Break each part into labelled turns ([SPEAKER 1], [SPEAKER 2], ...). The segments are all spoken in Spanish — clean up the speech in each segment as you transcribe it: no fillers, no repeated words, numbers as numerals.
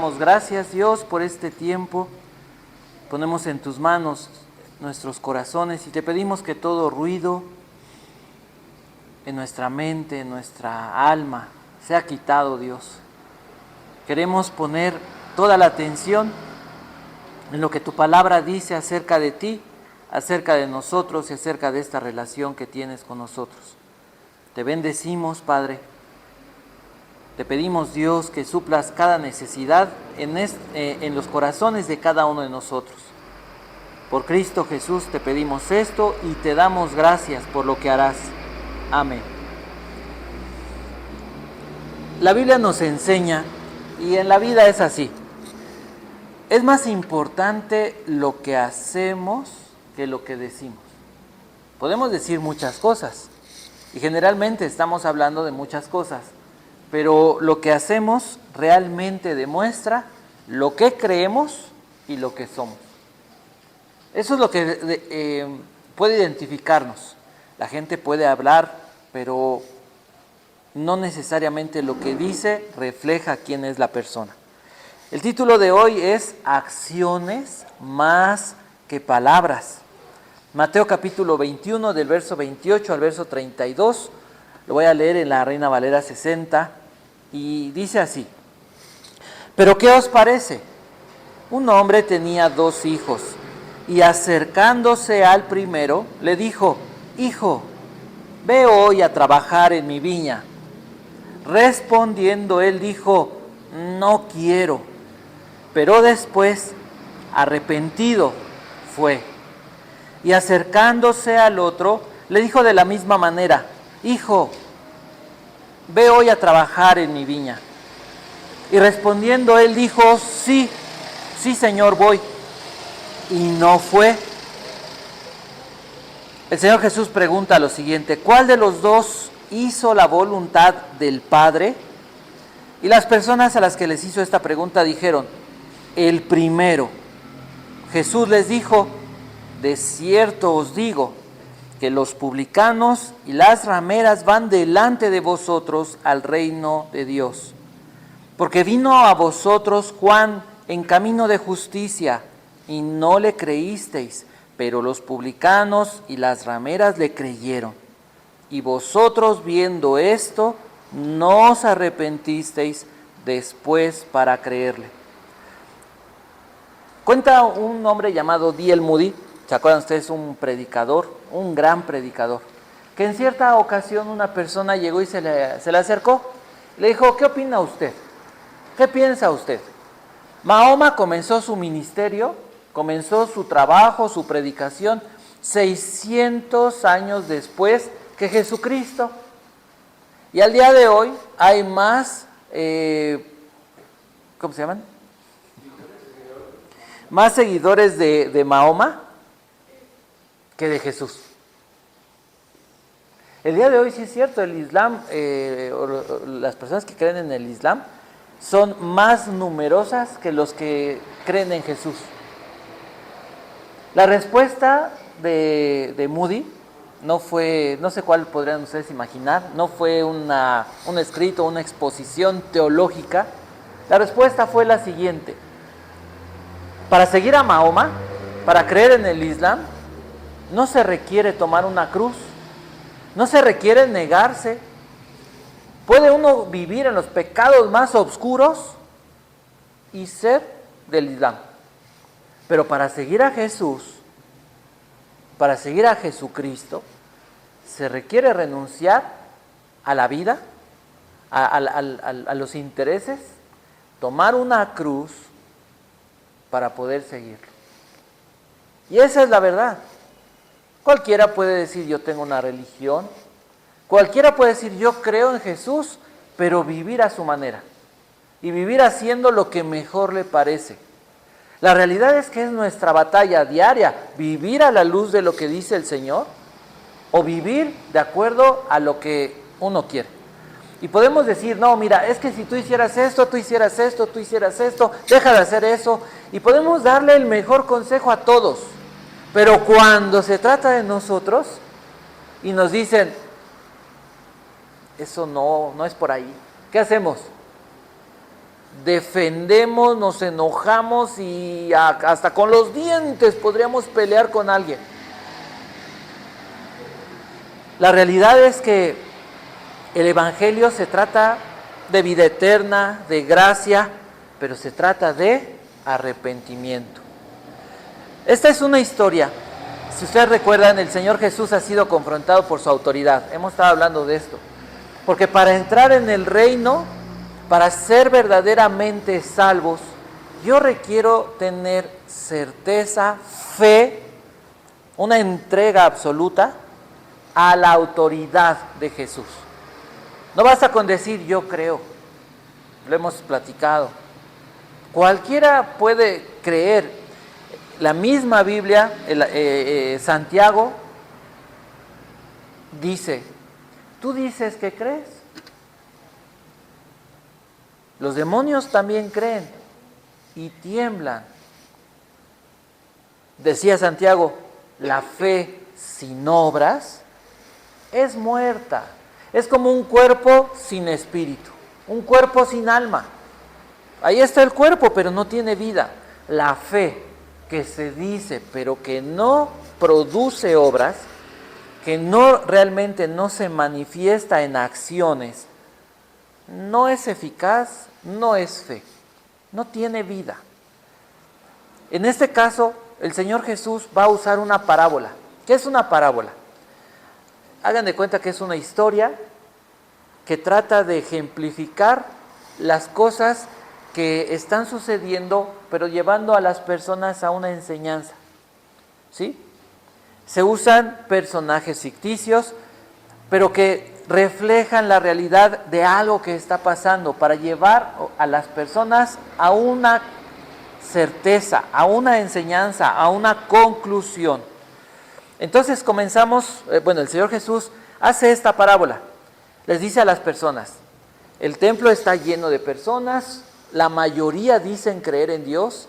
[SPEAKER 1] Damos gracias, Dios, por este tiempo. Ponemos en tus manos nuestros corazones y te pedimos que todo ruido en nuestra mente, en nuestra alma, sea quitado, Dios. Queremos poner toda la atención en lo que tu palabra dice acerca de ti, acerca de nosotros y acerca de esta relación que tienes con nosotros. Te bendecimos, Padre. Te pedimos, Dios, que suplas cada necesidad en los corazones de cada uno de nosotros. Por Cristo Jesús te pedimos esto y te damos gracias por lo que harás. Amén. La Biblia nos enseña, y en la vida es así, es más importante lo que hacemos que lo que decimos. Podemos decir muchas cosas, y generalmente estamos hablando de muchas cosas, pero lo que hacemos realmente demuestra lo que creemos y lo que somos. Eso es lo que puede identificarnos. La gente puede hablar, pero no necesariamente lo que dice refleja quién es la persona. El título de hoy es Acciones más que palabras. Mateo capítulo 21, del verso 28 al verso 32. Lo voy a leer en la Reina Valera 60 y dice así: ¿Pero qué os parece? Un hombre tenía 2 hijos y acercándose al primero le dijo: Hijo, ve hoy a trabajar en mi viña. Respondiendo él dijo: No quiero. Pero después, arrepentido, fue. Y acercándose al otro le dijo de la misma manera: Hijo, ve hoy a trabajar en mi viña. Y respondiendo él dijo: Sí, Señor, voy. Y no fue. El Señor Jesús pregunta lo siguiente: ¿cuál de los 2 hizo la voluntad del Padre? Y las personas a las que les hizo esta pregunta dijeron: el primero. Jesús les dijo: de cierto os digo que los publicanos y las rameras van delante de vosotros al reino de Dios. Porque vino a vosotros Juan en camino de justicia, y no le creísteis, pero los publicanos y las rameras le creyeron. Y vosotros, viendo esto, no os arrepentisteis después para creerle. Cuenta un hombre llamado D.L. Moody, ¿se acuerdan ustedes? Un predicador, un gran predicador, que en cierta ocasión una persona llegó y se le acercó, le dijo: ¿qué opina usted? ¿Qué piensa usted? Mahoma comenzó su ministerio, comenzó su trabajo, su predicación, 600 años después que Jesucristo. Y al día de hoy hay más, ¿cómo se llaman? Más seguidores de Mahoma que de Jesús. El día de hoy sí es cierto, el Islam, las personas que creen en el Islam son más numerosas que los que creen en Jesús. La respuesta de Moody no fue, no sé cuál podrían ustedes imaginar, no fue un escrito, una exposición teológica. La respuesta fue la siguiente: para seguir a Mahoma, para creer en el Islam, no se requiere tomar una cruz, no se requiere negarse. Puede uno vivir en los pecados más oscuros y ser del Islam. Pero para seguir a Jesús, para seguir a Jesucristo, se requiere renunciar a la vida, a los intereses, tomar una cruz para poder seguirlo. Y esa es la verdad. Cualquiera puede decir: yo tengo una religión. Cualquiera puede decir: yo creo en Jesús, pero vivir a su manera. Y vivir haciendo lo que mejor le parece. La realidad es que es nuestra batalla diaria: vivir a la luz de lo que dice el Señor, o vivir de acuerdo a lo que uno quiere. Y podemos decir: no, mira, es que si tú hicieras esto, tú hicieras esto, tú hicieras esto, deja de hacer eso. Y podemos darle el mejor consejo a todos. Pero cuando se trata de nosotros y nos dicen: eso no es por ahí, ¿qué hacemos? defendemos, nos enojamos y hasta con los dientes podríamos pelear con alguien. La realidad es que el Evangelio se trata de vida eterna, de gracia, pero se trata de arrepentimiento. Esta es una historia. Si ustedes recuerdan, el Señor Jesús ha sido confrontado por su autoridad. Hemos estado hablando de esto. Porque para entrar en el reino, para ser verdaderamente salvos, yo requiero tener certeza, fe, una entrega absoluta a la autoridad de Jesús. No basta con decir yo creo, lo hemos platicado. Cualquiera puede creer. La misma Biblia, Santiago, dice, ¿tú dices que crees? Los demonios también creen y tiemblan. Decía Santiago, la fe sin obras es muerta. Es como un cuerpo sin espíritu, un cuerpo sin alma. Ahí está el cuerpo, pero no tiene vida. La fe que se dice, pero que no produce obras, que realmente no se manifiesta en acciones, no es eficaz, no es fe, no tiene vida. En este caso, el Señor Jesús va a usar una parábola. ¿Qué es una parábola? Hagan de cuenta que es una historia que trata de ejemplificar las cosas que están sucediendo, pero llevando a las personas a una enseñanza. ¿Sí? Se usan personajes ficticios, pero que reflejan la realidad de algo que está pasando para llevar a las personas a una certeza, a una enseñanza, a una conclusión. Entonces comenzamos, el Señor Jesús hace esta parábola. Les dice a las personas, el templo está lleno de personas, la mayoría dicen creer en Dios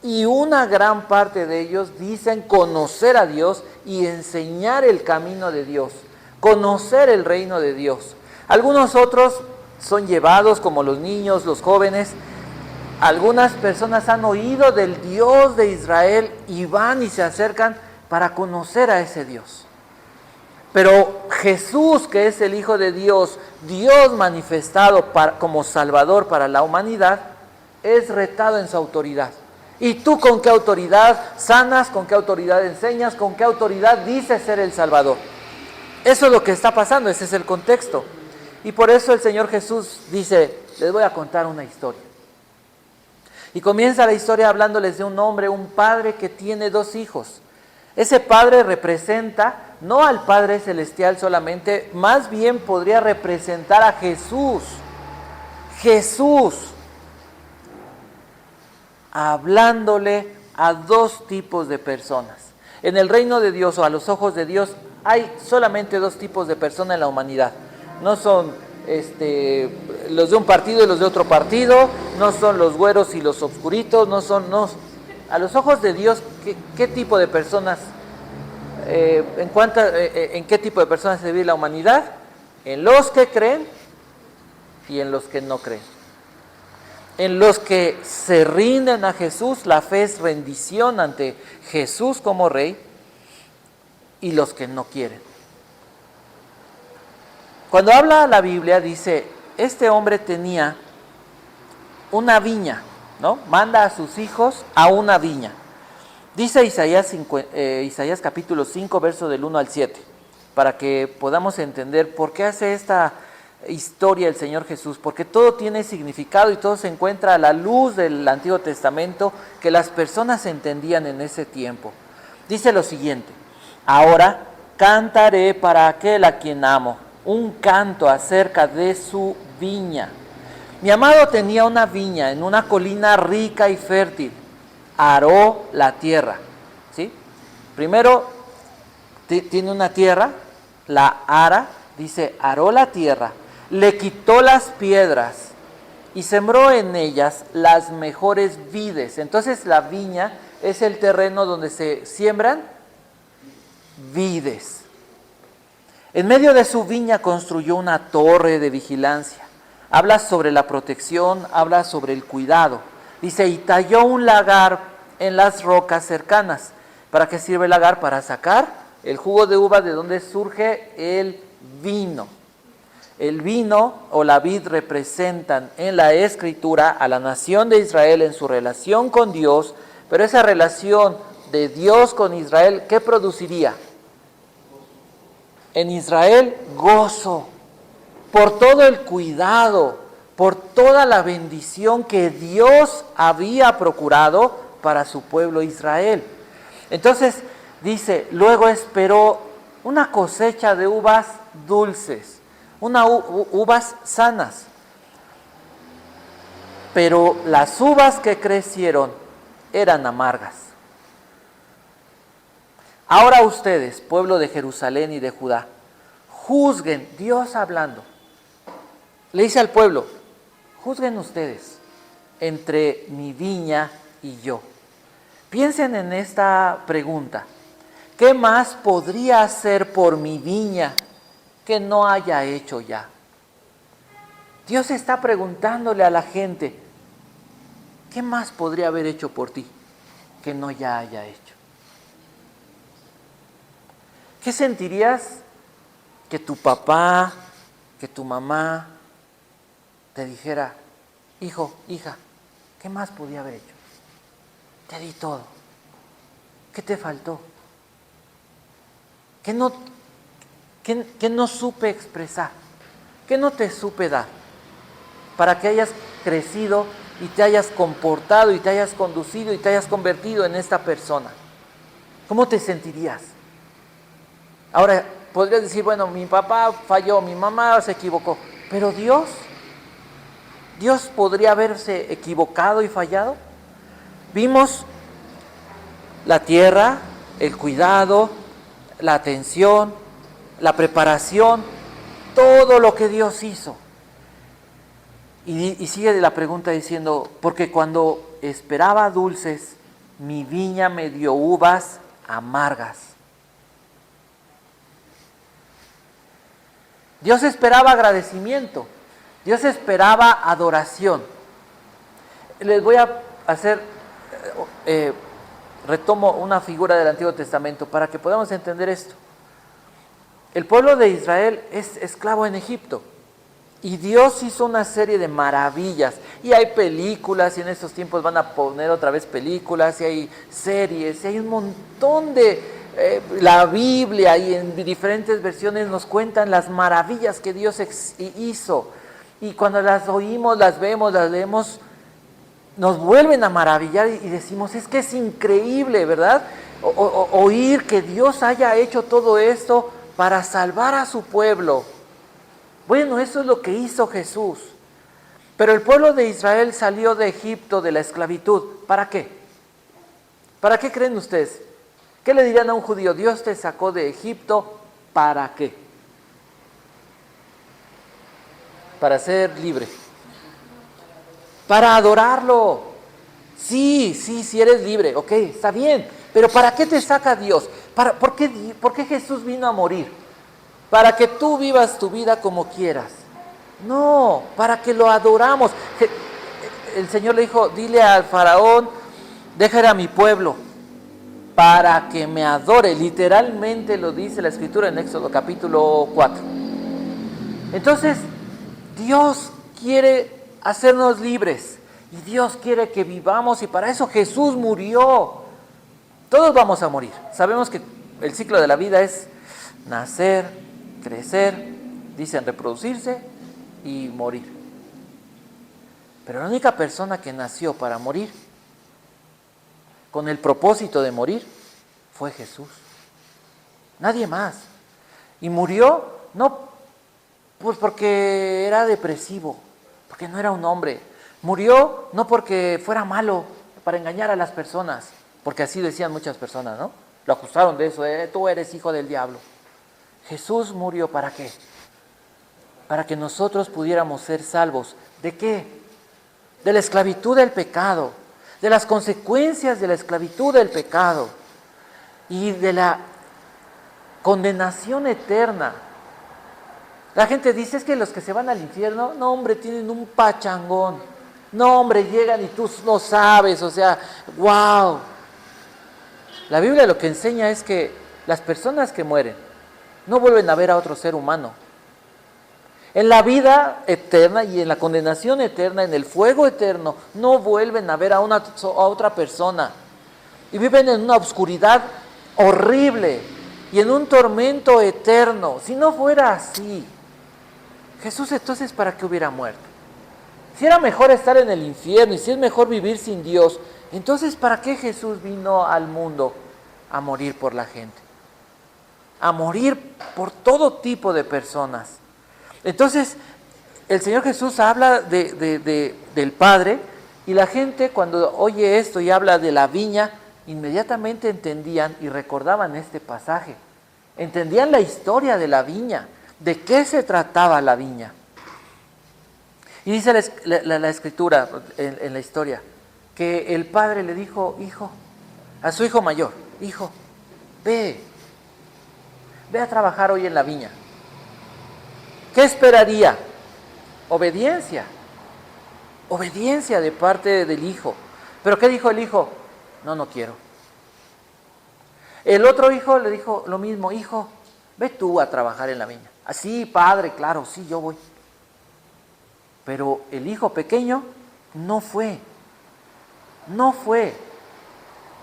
[SPEAKER 1] y una gran parte de ellos dicen conocer a Dios y enseñar el camino de Dios, conocer el reino de Dios. Algunos otros son llevados como los niños, los jóvenes. Algunas personas han oído del Dios de Israel y van y se acercan para conocer a ese Dios. Pero Jesús, que es el Hijo de Dios, Dios manifestado como Salvador para la humanidad, es retado en su autoridad. ¿Y tú con qué autoridad sanas? ¿Con qué autoridad enseñas? ¿Con qué autoridad dices ser el Salvador? Eso es lo que está pasando, ese es el contexto. Y por eso el Señor Jesús dice, les voy a contar una historia. Y comienza la historia hablándoles de un hombre, un padre que tiene 2 hijos. Ese padre representa no al Padre Celestial solamente, más bien podría representar a Jesús. Jesús, hablándole a 2 tipos de personas. En el reino de Dios o a los ojos de Dios hay solamente 2 tipos de personas en la humanidad. No son los de un partido y los de otro partido, no son los güeros y los obscuritos, a los ojos de Dios, ¿qué tipo de personas, en qué tipo de personas se vive la humanidad? En los que creen y en los que no creen. En los que se rinden a Jesús, la fe es rendición ante Jesús como Rey, y los que no quieren. Cuando habla la Biblia dice, este hombre tenía una viña, ¿no? Manda a sus hijos a una viña. Dice Isaías capítulo 5, verso del 1 al 7, para que podamos entender por qué hace esta historia el Señor Jesús, porque todo tiene significado y todo se encuentra a la luz del Antiguo Testamento que las personas entendían en ese tiempo. Dice lo siguiente, ahora cantaré para aquel a quien amo, un canto acerca de su viña. Mi amado tenía una viña en una colina rica y fértil, aró la tierra, ¿sí? Primero tiene una tierra, la ara, dice aró la tierra, le quitó las piedras y sembró en ellas las mejores vides. Entonces la viña es el terreno donde se siembran vides. En medio de su viña construyó una torre de vigilancia. habla sobre la protección, habla sobre el cuidado. Dice, y talló un lagar en las rocas cercanas. ¿Para qué sirve el lagar? Para sacar el jugo de uva de donde surge el vino. El vino o la vid representan en la Escritura a la nación de Israel en su relación con Dios, pero esa relación de Dios con Israel, ¿qué produciría? En Israel, gozo, por todo el cuidado, por toda la bendición que Dios había procurado para su pueblo Israel. Entonces, dice, luego esperó una cosecha de uvas dulces, uvas sanas. Pero las uvas que crecieron eran amargas. Ahora ustedes, pueblo de Jerusalén y de Judá, juzguen, Dios hablando. Le dice al pueblo, juzguen ustedes entre mi viña y yo. Piensen en esta pregunta. ¿Qué más podría hacer por mi viña que no haya hecho ya? Dios está preguntándole a la gente, ¿qué más podría haber hecho por ti que no ya haya hecho? ¿Qué sentirías que tu papá, que tu mamá te dijera, hijo, hija, ¿qué más podía haber hecho? Te di todo. ¿Qué te faltó? ¿Qué no supe expresar? ¿Qué no te supe dar? Para que hayas crecido y te hayas comportado y te hayas conducido y te hayas convertido en esta persona. ¿Cómo te sentirías? Ahora, podrías decir, bueno, mi papá falló, mi mamá se equivocó, pero Dios podría haberse equivocado y fallado. Vimos la tierra, el cuidado, la atención, la preparación, todo lo que Dios hizo. Y sigue la pregunta diciendo, porque cuando esperaba dulces, mi viña me dio uvas amargas. Dios esperaba agradecimiento, Dios esperaba adoración. Les voy a hacer, retomo una figura del Antiguo Testamento para que podamos entender esto. El pueblo de Israel es esclavo en Egipto y Dios hizo una serie de maravillas y hay películas y en estos tiempos van a poner otra vez películas y hay series y hay un montón de... la Biblia y en diferentes versiones nos cuentan las maravillas que Dios hizo y cuando las oímos, las vemos, las leemos, nos vuelven a maravillar y decimos, es que es increíble, ¿verdad? Oír que Dios haya hecho todo esto para salvar a su pueblo. Bueno, eso es lo que hizo Jesús. Pero el pueblo de Israel salió de Egipto, de la esclavitud. ¿Para qué? ¿Para qué creen ustedes? ¿Qué le dirían a un judío? Dios te sacó de Egipto, ¿para qué? Para ser libre. Para adorarlo. Sí, eres libre, ok, está bien. Pero ¿para qué te saca Dios? ¿Por qué Jesús vino a morir? ¿Para que tú vivas tu vida como quieras? No, para que lo adoramos. El Señor le dijo, dile al faraón, deja ir a mi pueblo, para que me adore. Literalmente lo dice la Escritura en Éxodo capítulo 4. Entonces, Dios quiere hacernos libres y Dios quiere que vivamos y para eso Jesús murió. Todos vamos a morir. Sabemos que el ciclo de la vida es nacer, crecer, dicen reproducirse y morir. Pero la única persona que nació para morir, con el propósito de morir, fue Jesús. Nadie más. Y murió no pues porque era depresivo, porque no era un hombre. Murió no porque fuera malo, para engañar a las personas, porque así decían muchas personas, ¿no? Lo acusaron de eso, tú eres hijo del diablo. Jesús murió ¿para qué? Para que nosotros pudiéramos ser salvos. ¿De qué? De la esclavitud del pecado, de las consecuencias de la esclavitud del pecado y de la condenación eterna. La gente dice, es que los que se van al infierno, no hombre, tienen un pachangón. No hombre, llegan y tú no sabes, o sea, wow. La Biblia lo que enseña es que las personas que mueren no vuelven a ver a otro ser humano. En la vida eterna y en la condenación eterna, en el fuego eterno, no vuelven a ver a otra persona. Y viven en una oscuridad horrible y en un tormento eterno. Si no fuera así, Jesús entonces ¿para qué hubiera muerto? Si era mejor estar en el infierno y si es mejor vivir sin Dios, entonces ¿para qué Jesús vino al mundo a morir por la gente? A morir por todo tipo de personas. Entonces, el Señor Jesús habla del Padre y la gente cuando oye esto y habla de la viña, inmediatamente entendían y recordaban este pasaje. Entendían la historia de la viña, de qué se trataba la viña. Y dice la Escritura en la historia, que el Padre le dijo, hijo, a su hijo mayor, hijo, ve a trabajar hoy en la viña. ¿Qué esperaría? Obediencia de parte del hijo. ¿Pero qué dijo el hijo? No quiero. El otro hijo le dijo lo mismo, hijo, ve tú a trabajar en la viña. Así, padre, claro, sí, yo voy. Pero el hijo pequeño no fue.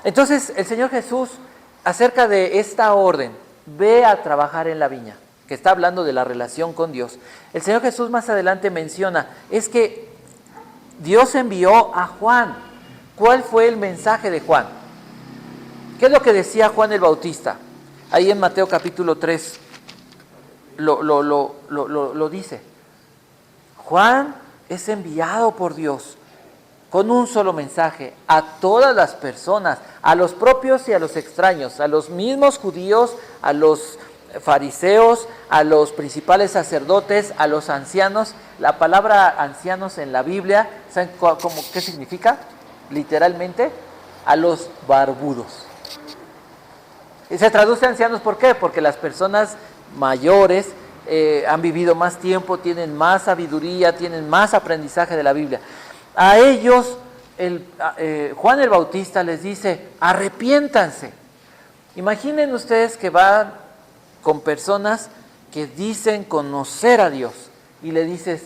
[SPEAKER 1] Entonces el Señor Jesús, acerca de esta orden, ve a trabajar en la viña, que está hablando de la relación con Dios. El Señor Jesús más adelante menciona, es que Dios envió a Juan. ¿Cuál fue el mensaje de Juan? ¿Qué es lo que decía Juan el Bautista? Ahí en Mateo capítulo 3 lo dice. Juan es enviado por Dios con un solo mensaje a todas las personas, a los propios y a los extraños, a los mismos judíos, a los fariseos, a los principales sacerdotes, a los ancianos. La palabra ancianos en la Biblia, ¿saben qué significa? Literalmente, a los barbudos. Y se traduce a ancianos, ¿por qué? Porque las personas mayores han vivido más tiempo, tienen más sabiduría, tienen más aprendizaje de la Biblia. A ellos, Juan el Bautista les dice, arrepiéntanse. Imaginen ustedes que van con personas que dicen conocer a Dios y le dices,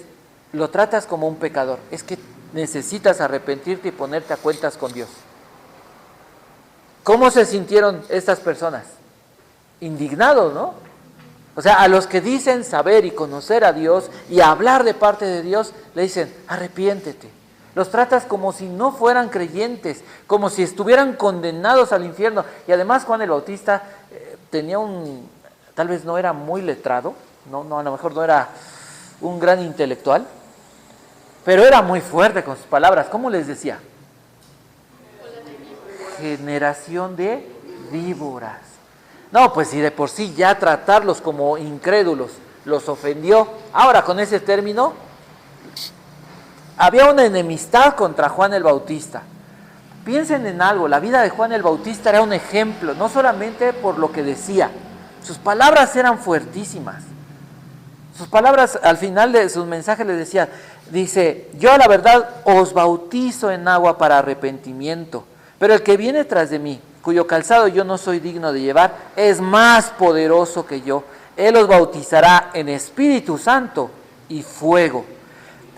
[SPEAKER 1] lo tratas como un pecador, es que necesitas arrepentirte y ponerte a cuentas con Dios. ¿Cómo se sintieron estas personas? Indignados, ¿no? O sea, a los que dicen saber y conocer a Dios y hablar de parte de Dios, le dicen, arrepiéntete. Los tratas como si no fueran creyentes, como si estuvieran condenados al infierno. Y además Juan el Bautista tenía tal vez no era muy letrado, no, a lo mejor no era un gran intelectual, pero era muy fuerte con sus palabras. ¿Cómo les decía? Generación de víboras. No, pues si de por sí ya tratarlos como incrédulos los ofendió, ahora con ese término, había una enemistad contra Juan el Bautista. Piensen en algo, la vida de Juan el Bautista era un ejemplo, no solamente por lo que decía, sus palabras eran fuertísimas. Sus palabras al final de sus mensajes les decía, dice, yo a la verdad os bautizo en agua para arrepentimiento, pero el que viene tras de mí, cuyo calzado yo no soy digno de llevar, es más poderoso que yo. Él os bautizará en Espíritu Santo y fuego.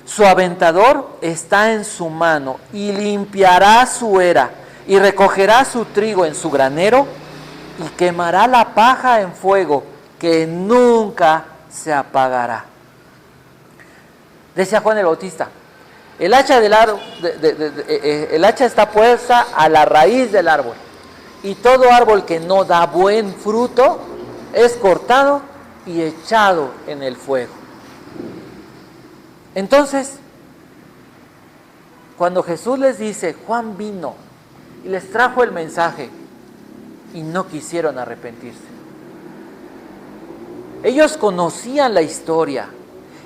[SPEAKER 1] Su aventador está en su mano y limpiará su era y recogerá su trigo en su granero y quemará la paja en fuego que nunca se apagará. Decía Juan el Bautista, el hacha está puesta a la raíz del árbol y todo árbol que no da buen fruto es cortado y echado en el fuego. Entonces, cuando Jesús les dice, Juan vino y les trajo el mensaje y no quisieron arrepentirse. Ellos conocían la historia,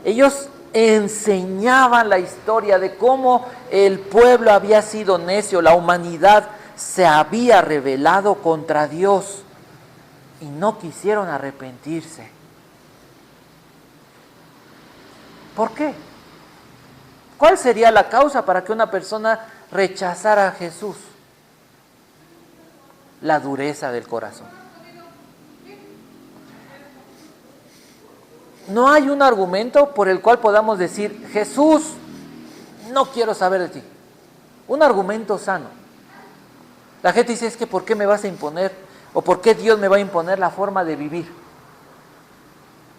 [SPEAKER 1] ellos enseñaban la historia de cómo el pueblo había sido necio, la humanidad se había rebelado contra Dios y no quisieron arrepentirse. ¿Por qué? ¿Cuál sería la causa para que una persona rechazara a Jesús? La dureza del corazón. No hay un argumento por el cual podamos decir, Jesús, no quiero saber de ti. Un argumento sano. La gente dice, es que ¿por qué me vas a imponer? ¿O por qué Dios me va a imponer la forma de vivir?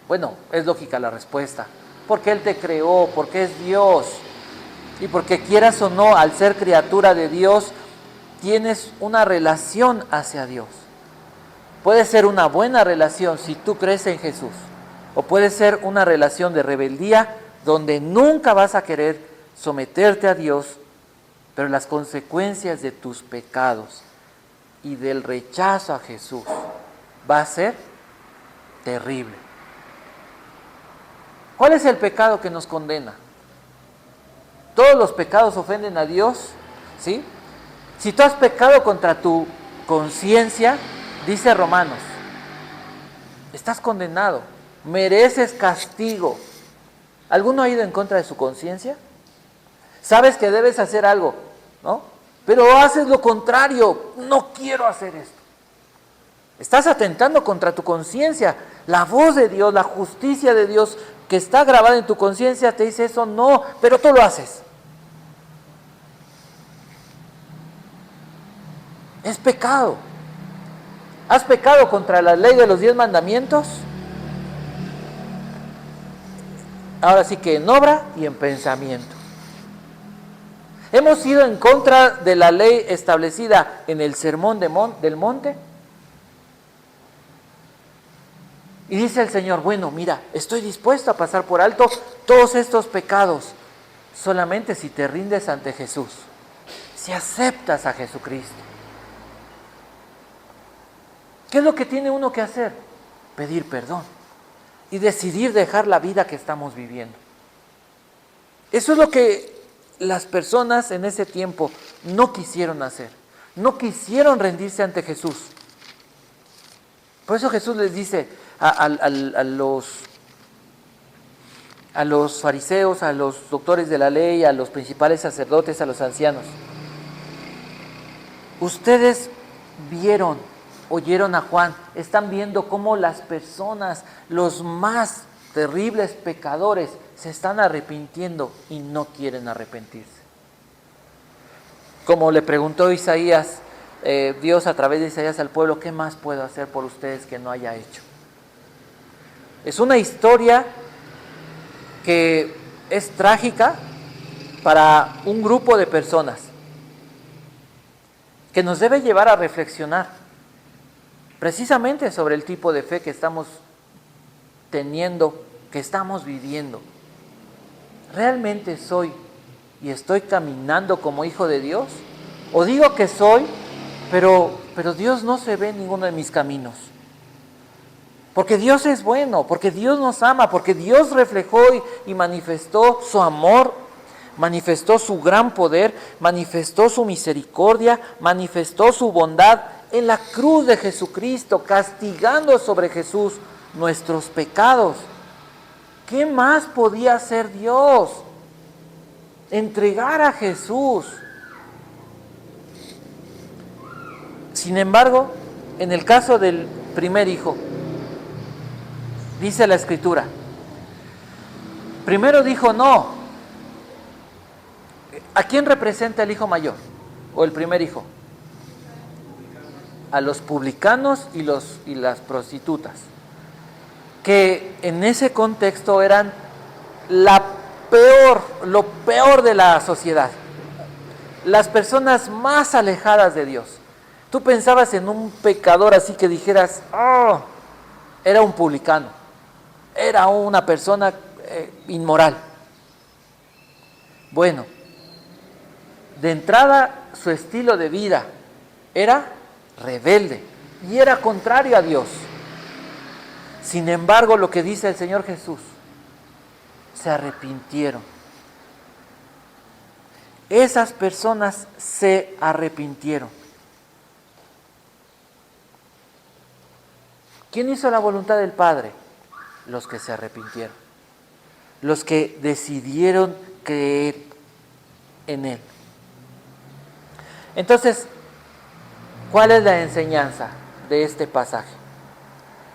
[SPEAKER 1] Bueno, es lógica la respuesta. Porque Él te creó, porque es Dios. Y porque quieras o no, al ser criatura de Dios, tienes una relación hacia Dios. Puede ser una buena relación si tú crees en Jesús. O puede ser una relación de rebeldía donde nunca vas a querer someterte a Dios, pero las consecuencias de tus pecados y del rechazo a Jesús va a ser terrible. ¿Cuál es el pecado que nos condena? Todos los pecados ofenden a Dios, ¿sí? Si tú has pecado contra tu conciencia, dice Romanos, estás condenado, mereces castigo. ¿Alguno ha ido en contra de su conciencia? Sabes que debes hacer algo, ¿no? Pero haces lo contrario, no quiero hacer esto. Estás atentando contra tu conciencia. La voz de Dios, la justicia de Dios que está grabada en tu conciencia te dice eso, no, pero tú lo haces. Es pecado. ¿Has pecado contra la ley de los 10 mandamientos? Ahora sí que en obra y en pensamiento. ¿Hemos ido en contra de la ley establecida en el sermón del monte? Y dice el Señor, bueno, mira, estoy dispuesto a pasar por alto todos estos pecados, solamente si te rindes ante Jesús, si aceptas a Jesucristo. ¿Qué es lo que tiene uno que hacer? Pedir perdón y decidir dejar la vida que estamos viviendo. Eso es lo que las personas en ese tiempo no quisieron hacer, no quisieron rendirse ante Jesús. Por eso Jesús les dice a los fariseos, a los doctores de la ley, a los principales sacerdotes, a los ancianos, ustedes vieron, oyeron a Juan, están viendo cómo las personas, los más terribles pecadores, se están arrepintiendo y no quieren arrepentirse. Como le preguntó Isaías, Dios a través de Isaías al pueblo, ¿qué más puedo hacer por ustedes que no haya hecho? Es una historia que es trágica para un grupo de personas, que nos debe llevar a reflexionar precisamente sobre el tipo de fe que estamos teniendo, que estamos viviendo. ¿Realmente soy y estoy caminando como hijo de Dios? ¿O digo que soy, pero Dios no se ve en ninguno de mis caminos? Porque Dios es bueno, porque Dios nos ama, porque Dios reflejó y manifestó su amor, manifestó su gran poder, manifestó su misericordia, manifestó su bondad en la cruz de Jesucristo, castigando sobre Jesús nuestros pecados. ¿Qué más podía hacer Dios? Entregar a Jesús. Sin embargo, en el caso del primer hijo, dice la Escritura, primero dijo no. ¿A quién representa el hijo mayor o el primer hijo? A los publicanos y las prostitutas, que en ese contexto eran lo peor de la sociedad, las personas más alejadas de Dios. Tú pensabas en un pecador así que dijeras, oh, era un publicano, era una persona inmoral. Bueno, de entrada su estilo de vida era rebelde y era contrario a Dios. Sin embargo, lo que dice el Señor Jesús, se arrepintieron. Esas personas se arrepintieron. ¿Quién hizo la voluntad del Padre? Los que se arrepintieron. los que decidieron creer en Él. Entonces, ¿cuál es la enseñanza de este pasaje?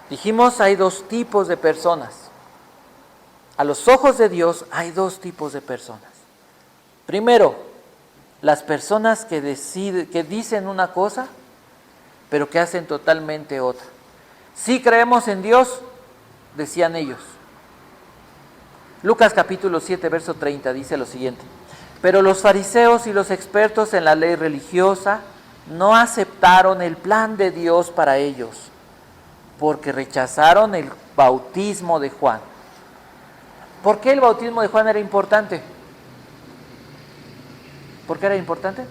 [SPEAKER 1] Dijimos, hay dos tipos de personas. A los ojos de Dios hay dos tipos de personas. Primero, las personas que dicen una cosa, pero que hacen totalmente otra. Sí creemos en Dios, decían ellos. Lucas capítulo 7, verso 30 dice lo siguiente: pero los fariseos y los expertos en la ley religiosa no aceptaron el plan de Dios para ellos, porque rechazaron el bautismo de Juan. ¿Por qué el bautismo de Juan era importante? ¿Por qué era importante?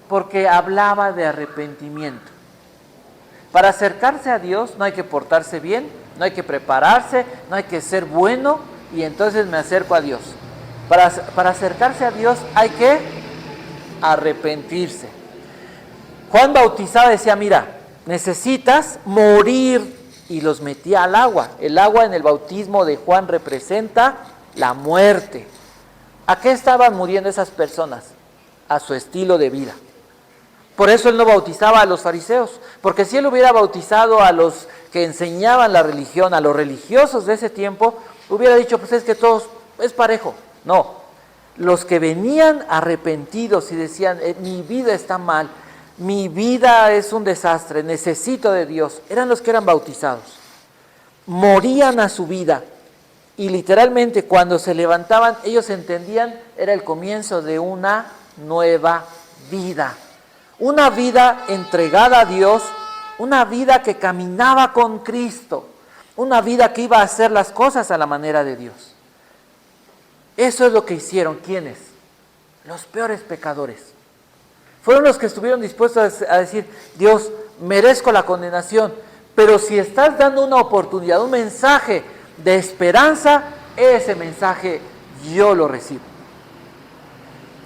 [SPEAKER 1] Porque hablaba de arrepentimiento. Para acercarse a Dios no hay que portarse bien, no hay que prepararse, no hay que ser bueno y entonces me acerco a Dios. Para acercarse a Dios hay que arrepentirse. Juan bautizaba, decía, mira, necesitas morir, y los metía al agua. El agua en el bautismo de Juan representa la muerte. ¿A qué estaban muriendo esas personas? A su estilo de vida. Por eso él no bautizaba a los fariseos, porque si él hubiera bautizado a los que enseñaban la religión, a los religiosos de ese tiempo, hubiera dicho, pues es que todos es parejo. No, los que venían arrepentidos y decían, mi vida está mal, mi vida es un desastre, necesito de Dios, eran los que eran bautizados. Morían a su vida y literalmente cuando se levantaban, ellos entendían, era el comienzo de una nueva vida. Una vida entregada a Dios, una vida que caminaba con Cristo, una vida que iba a hacer las cosas a la manera de Dios. Eso es lo que hicieron. ¿Quiénes? Los peores pecadores. Fueron los que estuvieron dispuestos a decir, Dios, merezco la condenación, pero si estás dando una oportunidad, un mensaje de esperanza, ese mensaje yo lo recibo.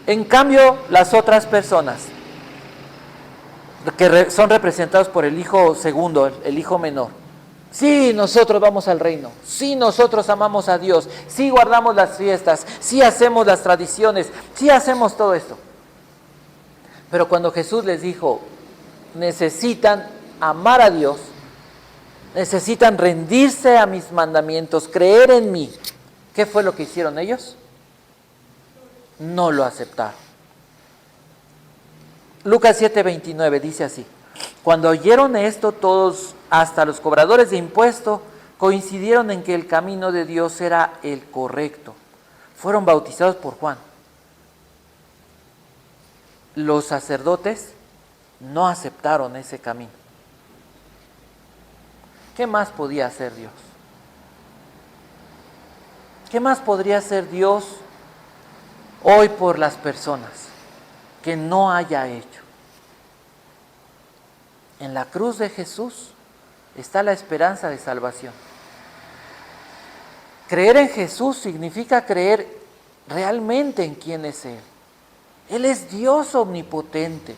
[SPEAKER 1] En cambio, las otras personas, que son representados por el hijo segundo, el hijo menor, sí, nosotros vamos al reino, sí, nosotros amamos a Dios, sí guardamos las fiestas, sí hacemos las tradiciones, sí hacemos todo esto. Pero cuando Jesús les dijo, necesitan amar a Dios, necesitan rendirse a mis mandamientos, creer en mí, ¿qué fue lo que hicieron ellos? No lo aceptaron. Lucas 7:29 dice así: cuando oyeron esto, todos, hasta los cobradores de impuestos, coincidieron en que el camino de Dios era el correcto. Fueron bautizados por Juan. Los sacerdotes no aceptaron ese camino. ¿Qué más podía hacer Dios? ¿Qué más podría hacer Dios hoy por las personas que no haya hecho? En la cruz de Jesús está la esperanza de salvación. Creer en Jesús significa creer realmente en quién es Él. Él es Dios omnipotente.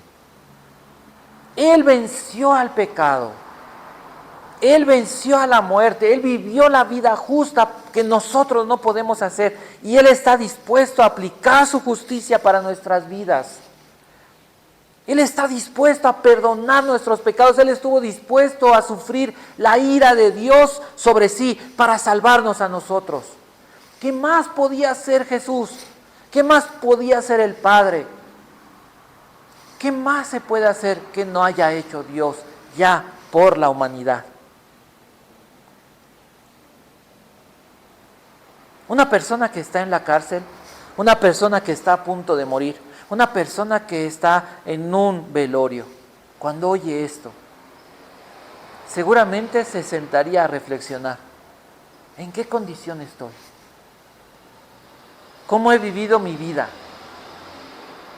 [SPEAKER 1] Él venció al pecado. Él venció a la muerte. Él vivió la vida justa que nosotros no podemos hacer. Y Él está dispuesto a aplicar su justicia para nuestras vidas. Él está dispuesto a perdonar nuestros pecados. Él estuvo dispuesto a sufrir la ira de Dios sobre sí para salvarnos a nosotros. ¿Qué más podía hacer Jesús? ¿Qué más podía hacer el Padre? ¿Qué más se puede hacer que no haya hecho Dios ya por la humanidad? Una persona que está en la cárcel, una persona que está a punto de morir, una persona que está en un velorio, cuando oye esto, seguramente se sentaría a reflexionar. ¿En qué condición estoy? ¿Cómo he vivido mi vida?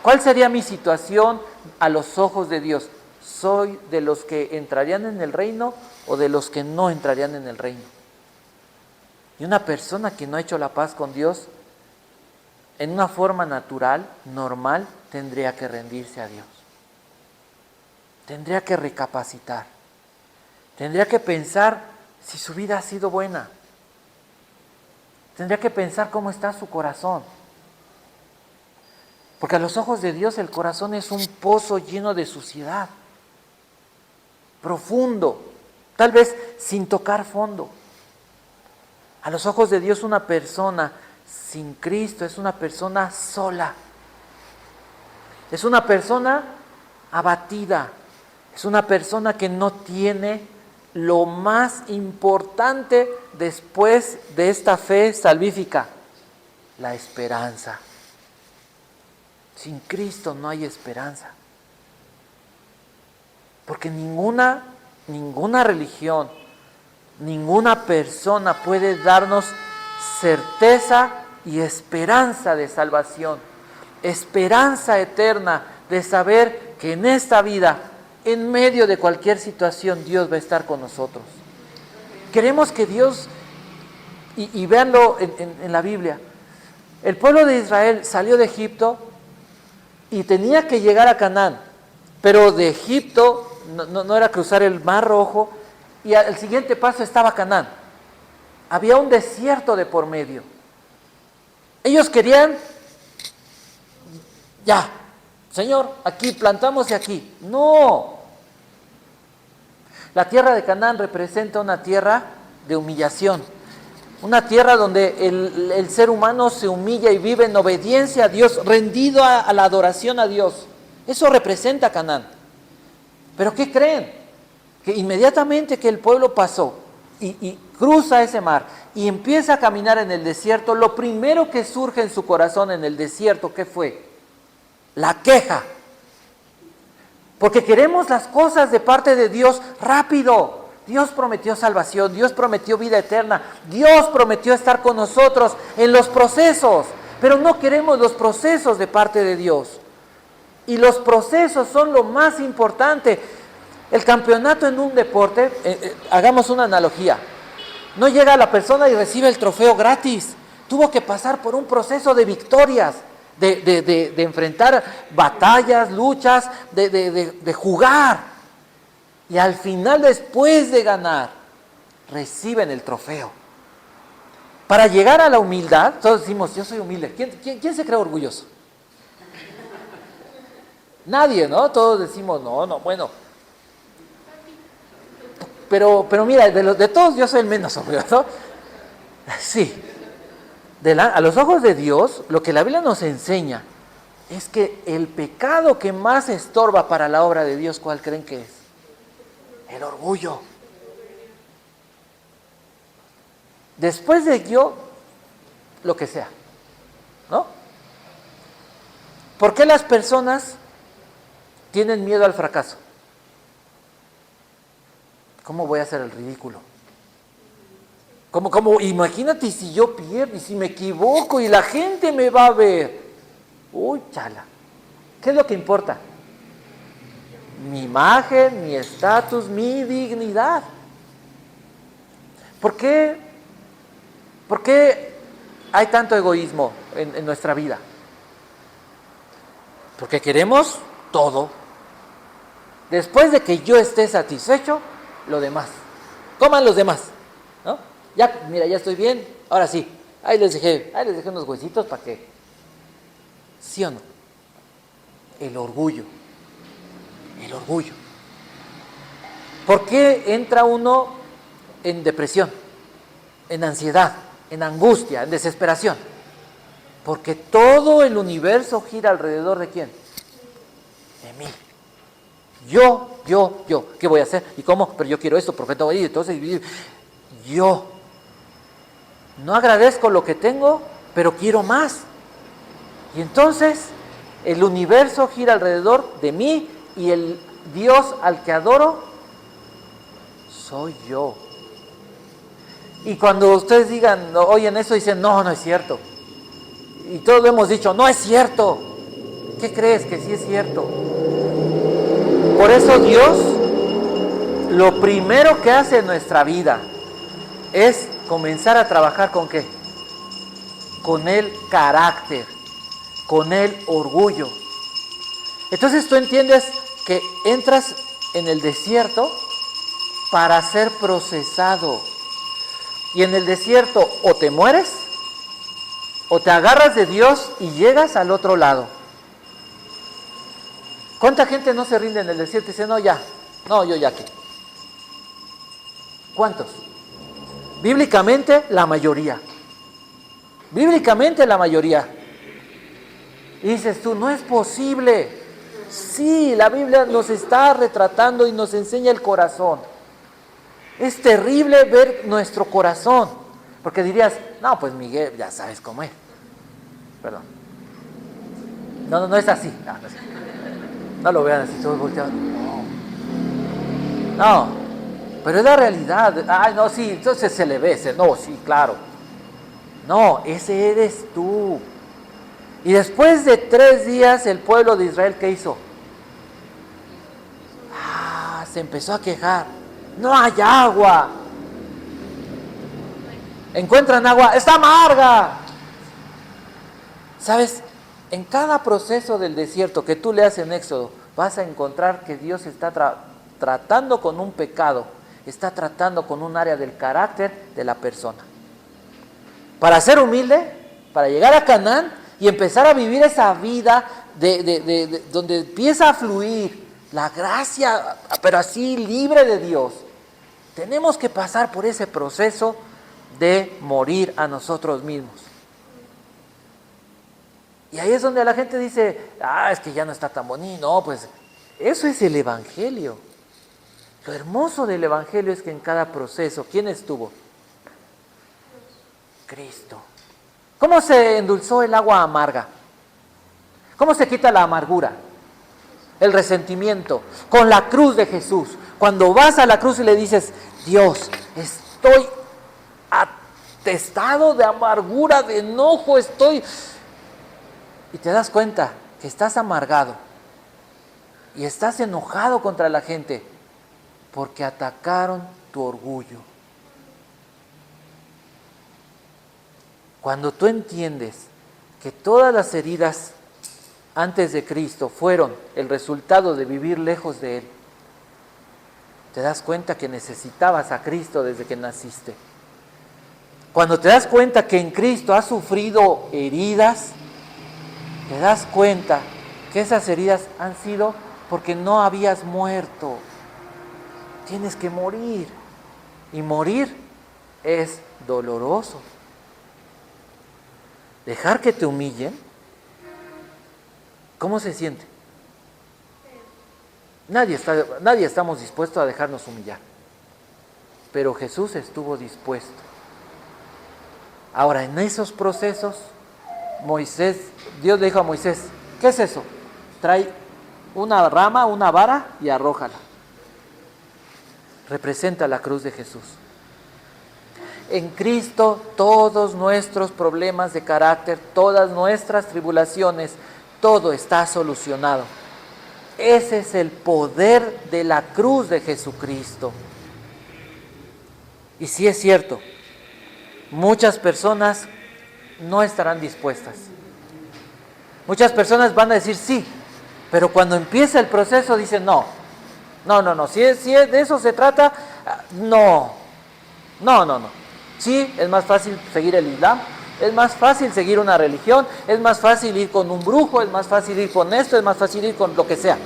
[SPEAKER 1] ¿Cuál sería mi situación a los ojos de Dios? ¿Soy de los que entrarían en el reino o de los que no entrarían en el reino? Y una persona que no ha hecho la paz con Dios, en una forma natural, normal, tendría que rendirse a Dios. Tendría que recapacitar. Tendría que pensar si su vida ha sido buena. Tendría que pensar cómo está su corazón. Porque a los ojos de Dios el corazón es un pozo lleno de suciedad, profundo, tal vez sin tocar fondo. A los ojos de Dios una persona sin Cristo es una persona sola. Es una persona abatida. Es una persona que no tiene lo más importante después de esta fe salvífica, la esperanza. Sin Cristo no hay esperanza. Porque ninguna religión, ninguna persona puede darnos certeza y esperanza de salvación, esperanza eterna de saber que en esta vida, en medio de cualquier situación, Dios va a estar con nosotros. Queremos que Dios, y véanlo en la Biblia, el pueblo de Israel salió de Egipto y tenía que llegar a Canaán, pero de Egipto no era cruzar el Mar Rojo, y el siguiente paso estaba Canaán. Había un desierto de por medio. Ellos querían, ya, Señor, aquí plantamos y aquí. No. La tierra de Canaán representa una tierra de humillación. Una tierra donde el ser humano se humilla y vive en obediencia a Dios, rendido a la adoración a Dios. Eso representa Canaán. ¿Pero qué creen? Que inmediatamente que el pueblo pasó y cruza ese mar y empieza a caminar en el desierto, lo primero que surge en su corazón en el desierto, ¿qué fue? La queja. Porque queremos las cosas de parte de Dios rápido. Dios prometió salvación, Dios prometió vida eterna, Dios prometió estar con nosotros en los procesos, pero no queremos los procesos de parte de Dios. Y los procesos son lo más importante. El campeonato en un deporte, hagamos una analogía, no llega la persona y recibe el trofeo gratis, tuvo que pasar por un proceso de victorias, de enfrentar batallas, luchas, de jugar. Y al final, después de ganar, reciben el trofeo. Para llegar a la humildad, todos decimos, yo soy humilde. ¿Quién se cree orgulloso? Nadie, ¿no? Todos decimos, no, bueno. Pero mira, de todos yo soy el menos orgulloso. Sí. A los ojos de Dios, lo que la Biblia nos enseña es que el pecado que más estorba para la obra de Dios, ¿cuál creen que es? El orgullo. Después de yo, lo que sea, ¿no? ¿Por qué las personas tienen miedo al fracaso? ¿Cómo voy a hacer el ridículo? ¿Cómo? Imagínate si yo pierdo y si me equivoco y la gente me va a ver. Uy, chala. ¿Qué es lo que importa? Mi imagen, mi estatus, mi dignidad. ¿Por qué hay tanto egoísmo en nuestra vida? Porque queremos todo. Después de que yo esté satisfecho, lo demás. Coman los demás, ¿no? Ya, mira, ya estoy bien. Ahora sí, ahí les dejé unos huesitos para que. ¿Sí o no? El orgullo. El orgullo. ¿Por qué entra uno en depresión, en ansiedad, en angustia, en desesperación? Porque todo el universo gira alrededor ¿de quién? De mí. Yo. ¿Qué voy a hacer? ¿Y cómo? Pero yo quiero esto, porque tengo ahí, entonces yo. No agradezco lo que tengo, pero quiero más. Y entonces el universo gira alrededor de mí y el Dios al que adoro soy yo. Y cuando ustedes digan, oyen eso, dicen, no es cierto. Y todos lo hemos dicho, no es cierto. ¿Qué crees? Que sí es cierto. Por eso Dios, lo primero que hace en nuestra vida es comenzar a trabajar ¿con qué? Con el carácter, con el orgullo. Entonces tú entiendes que entras en el desierto para ser procesado. Y en el desierto o te mueres o te agarras de Dios y llegas al otro lado. ¿Cuánta gente no se rinde en el desierto y dice, no, ya, no, yo ya qué? ¿Cuántos? Bíblicamente, la mayoría. Bíblicamente, la mayoría. Y dices tú, no es posible. Sí, la Biblia nos está retratando y nos enseña el corazón. Es terrible ver nuestro corazón. Porque dirías, no, pues Miguel, ya sabes cómo es. Perdón. No, no es así. No es así. No lo vean así todos volteados. No, pero es la realidad. Ay, no, sí, entonces se le ve ese. No, sí, claro. No, ese eres tú. Y después de 3 días, el pueblo de Israel, ¿qué hizo? Se empezó a quejar. No hay agua. Encuentran agua, está amarga. ¿Sabes? En cada proceso del desierto que tú leas en Éxodo, vas a encontrar que Dios está tratando con un pecado, está tratando con un área del carácter de la persona. Para ser humilde, para llegar a Canaán y empezar a vivir esa vida donde empieza a fluir la gracia, pero así libre de Dios. Tenemos que pasar por ese proceso de morir a nosotros mismos. Y ahí es donde la gente dice, es que ya no está tan bonito. No, pues eso es el Evangelio. Lo hermoso del Evangelio es que en cada proceso, ¿quién estuvo? Cristo. ¿Cómo se endulzó el agua amarga? ¿Cómo se quita la amargura? El resentimiento. Con la cruz de Jesús. Cuando vas a la cruz y le dices, Dios, estoy atestado de amargura, de enojo, y te das cuenta que estás amargado y estás enojado contra la gente porque atacaron tu orgullo. Cuando tú entiendes que todas las heridas antes de Cristo fueron el resultado de vivir lejos de Él, te das cuenta que necesitabas a Cristo desde que naciste. Cuando te das cuenta que en Cristo has sufrido heridas, te das cuenta que esas heridas han sido porque no habías muerto. Tienes que morir. Y morir es doloroso. Dejar que te humillen, ¿cómo se siente? Nadie estamos dispuestos a dejarnos humillar. Pero Jesús estuvo dispuesto. Ahora, en esos procesos, Dios le dijo a Moisés, ¿qué es eso? Trae una rama, una vara y arrójala. Representa la cruz de Jesús. En Cristo todos nuestros problemas de carácter, todas nuestras tribulaciones, todo está solucionado. Ese es el poder de la cruz de Jesucristo. Y sí es cierto, muchas personas no estarán dispuestas. Muchas personas van a decir sí, pero cuando empieza el proceso dicen no, si de eso se trata, no. Sí, es más fácil seguir el Islam, es más fácil seguir una religión, es más fácil ir con un brujo, es más fácil ir con esto, es más fácil ir con lo que sea.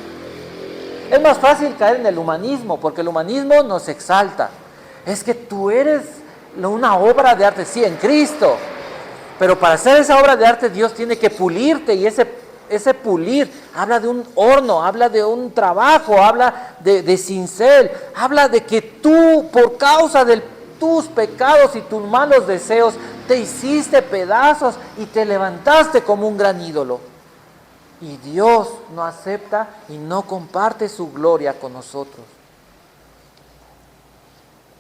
[SPEAKER 1] Es más fácil caer en el humanismo, porque el humanismo nos exalta. Es que tú eres una obra de arte, sí, en Cristo. Pero para hacer esa obra de arte, Dios tiene que pulirte, y ese pulir habla de un horno, habla de un trabajo, habla de cincel, habla de que tú, por causa de tus pecados y tus malos deseos, te hiciste pedazos y te levantaste como un gran ídolo. Y Dios no acepta y no comparte su gloria con nosotros.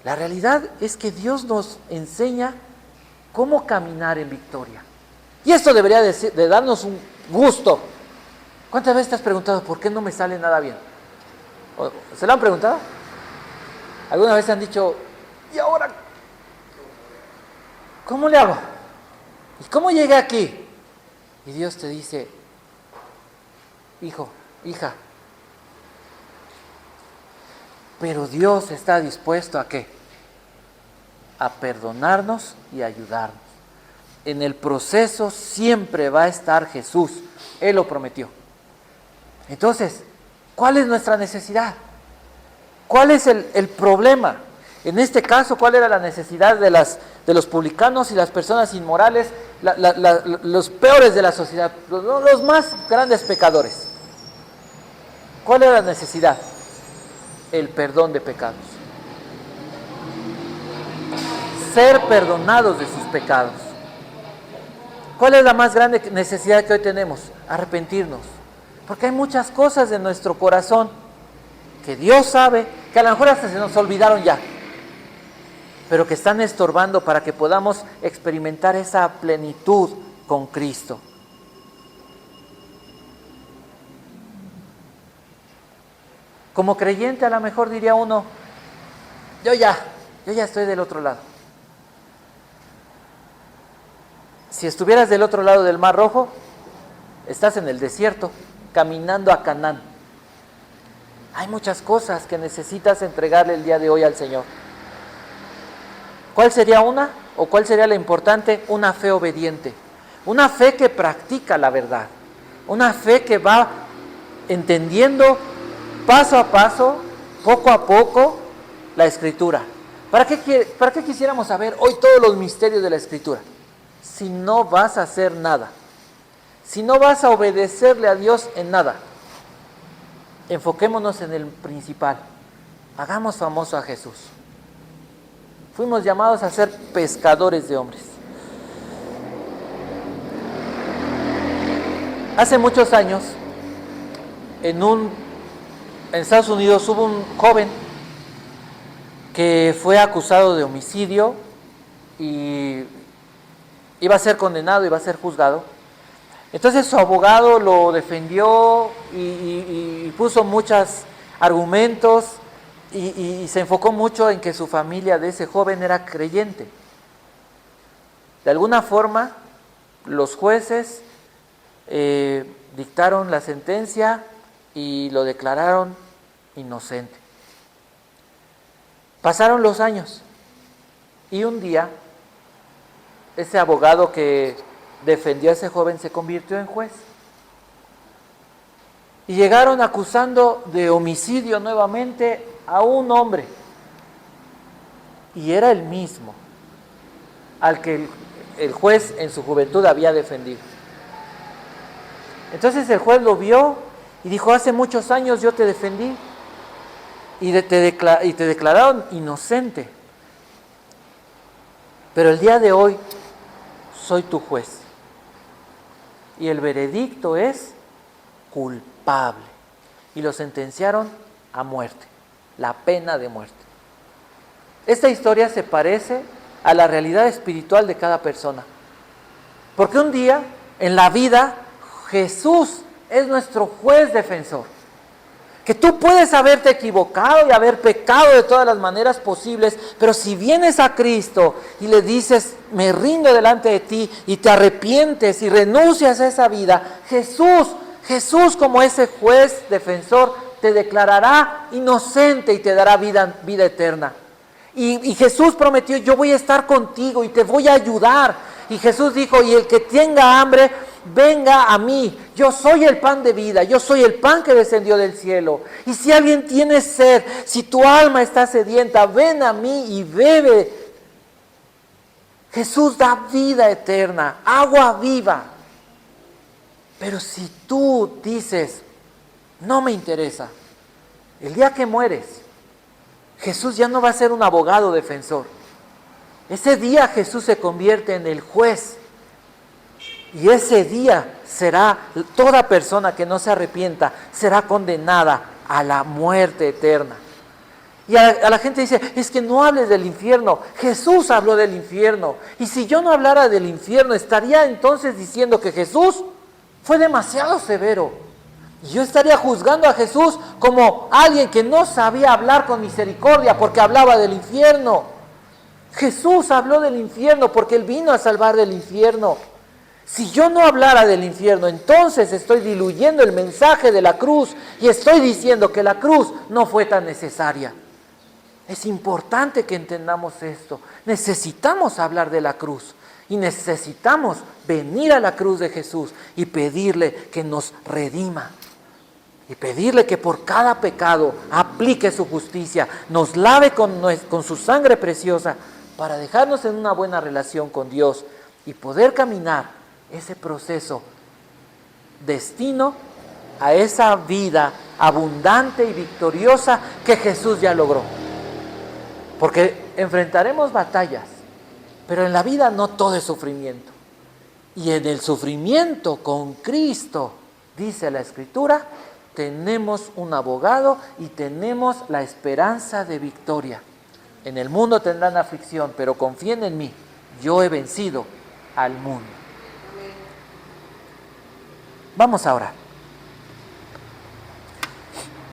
[SPEAKER 1] La realidad es que Dios nos enseña cómo caminar en victoria. Y esto debería de darnos un gusto. ¿Cuántas veces te has preguntado por qué no me sale nada bien? ¿Se lo han preguntado? ¿Alguna vez han dicho, ¿y ahora cómo le hago? ¿Y cómo llegué aquí? Y Dios te dice, hijo, hija, pero Dios está dispuesto ¿a qué? a perdonarnos y a ayudarnos. En el proceso siempre va a estar Jesús. Él lo prometió. Entonces, ¿cuál es nuestra necesidad? ¿Cuál es el problema? En este caso, ¿cuál era la necesidad de los publicanos y las personas inmorales, los peores de la sociedad, los más grandes pecadores? ¿Cuál era la necesidad? El perdón de pecados. Ser perdonados de sus pecados. ¿Cuál es la más grande necesidad que hoy tenemos? Arrepentirnos. Porque hay muchas cosas en nuestro corazón que Dios sabe, que a lo mejor hasta se nos olvidaron ya, pero que están estorbando para que podamos experimentar esa plenitud con Cristo. Como creyente a lo mejor diría uno, yo ya estoy del otro lado. Si estuvieras del otro lado del Mar Rojo, estás en el desierto, caminando a Canaán. Hay muchas cosas que necesitas entregarle el día de hoy al Señor. ¿Cuál sería una? ¿O cuál sería la importante? Una fe obediente. Una fe que practica la verdad. Una fe que va entendiendo paso a paso, poco a poco, la Escritura. ¿Para qué quisiéramos saber hoy todos los misterios de la Escritura? Si no vas a hacer nada. Si no vas a obedecerle a Dios en nada. Enfoquémonos en el principal. Hagamos famoso a Jesús. Fuimos llamados a ser pescadores de hombres. Hace muchos años, en Estados Unidos hubo un joven que fue acusado de homicidio y iba a ser condenado, iba a ser juzgado. Entonces su abogado lo defendió y puso muchos argumentos y se enfocó mucho en que su familia de ese joven era creyente. De alguna forma, los jueces dictaron la sentencia y lo declararon inocente. Pasaron los años y un día ese abogado que defendió a ese joven se convirtió en juez. Y llegaron acusando de homicidio nuevamente a un hombre. Y era el mismo al que el juez en su juventud había defendido. Entonces el juez lo vio y dijo, hace muchos años yo te defendí y te declararon inocente. Pero el día de hoy soy tu juez. Y el veredicto es culpable. Y lo sentenciaron a muerte, la pena de muerte. Esta historia se parece a la realidad espiritual de cada persona. Porque un día, en la vida, Jesús es nuestro juez defensor. Que tú puedes haberte equivocado y haber pecado de todas las maneras posibles, pero si vienes a Cristo y le dices, me rindo delante de ti, y te arrepientes y renuncias a esa vida, Jesús como ese juez defensor te declarará inocente y te dará vida eterna. Y Jesús prometió, yo voy a estar contigo y te voy a ayudar. Y Jesús dijo, y el que tenga hambre, venga a mí, yo soy el pan de vida, yo soy el pan que descendió del cielo. Y si alguien tiene sed, si tu alma está sedienta, ven a mí y bebe. Jesús da vida eterna, agua viva. Pero si tú dices, no me interesa, el día que mueres, Jesús ya no va a ser un abogado defensor. Ese día Jesús se convierte en el juez. Y ese día toda persona que no se arrepienta será condenada a la muerte eterna. Y a la gente dice, es que no hables del infierno. Jesús habló del infierno. Y si yo no hablara del infierno, estaría entonces diciendo que Jesús fue demasiado severo. Y yo estaría juzgando a Jesús como alguien que no sabía hablar con misericordia porque hablaba del infierno. Jesús habló del infierno porque Él vino a salvar del infierno. Si yo no hablara del infierno, entonces estoy diluyendo el mensaje de la cruz y estoy diciendo que la cruz no fue tan necesaria. Es importante que entendamos esto. Necesitamos hablar de la cruz y necesitamos venir a la cruz de Jesús y pedirle que nos redima. Y pedirle que por cada pecado aplique su justicia, nos lave con su sangre preciosa para dejarnos en una buena relación con Dios y poder caminar ese proceso destino a esa vida abundante y victoriosa que Jesús ya logró. Porque enfrentaremos batallas, pero en la vida no todo es sufrimiento. Y en el sufrimiento con Cristo, dice la Escritura, tenemos un abogado y tenemos la esperanza de victoria. En el mundo tendrán aflicción, pero confíen en mí, yo he vencido al mundo. Vamos ahora.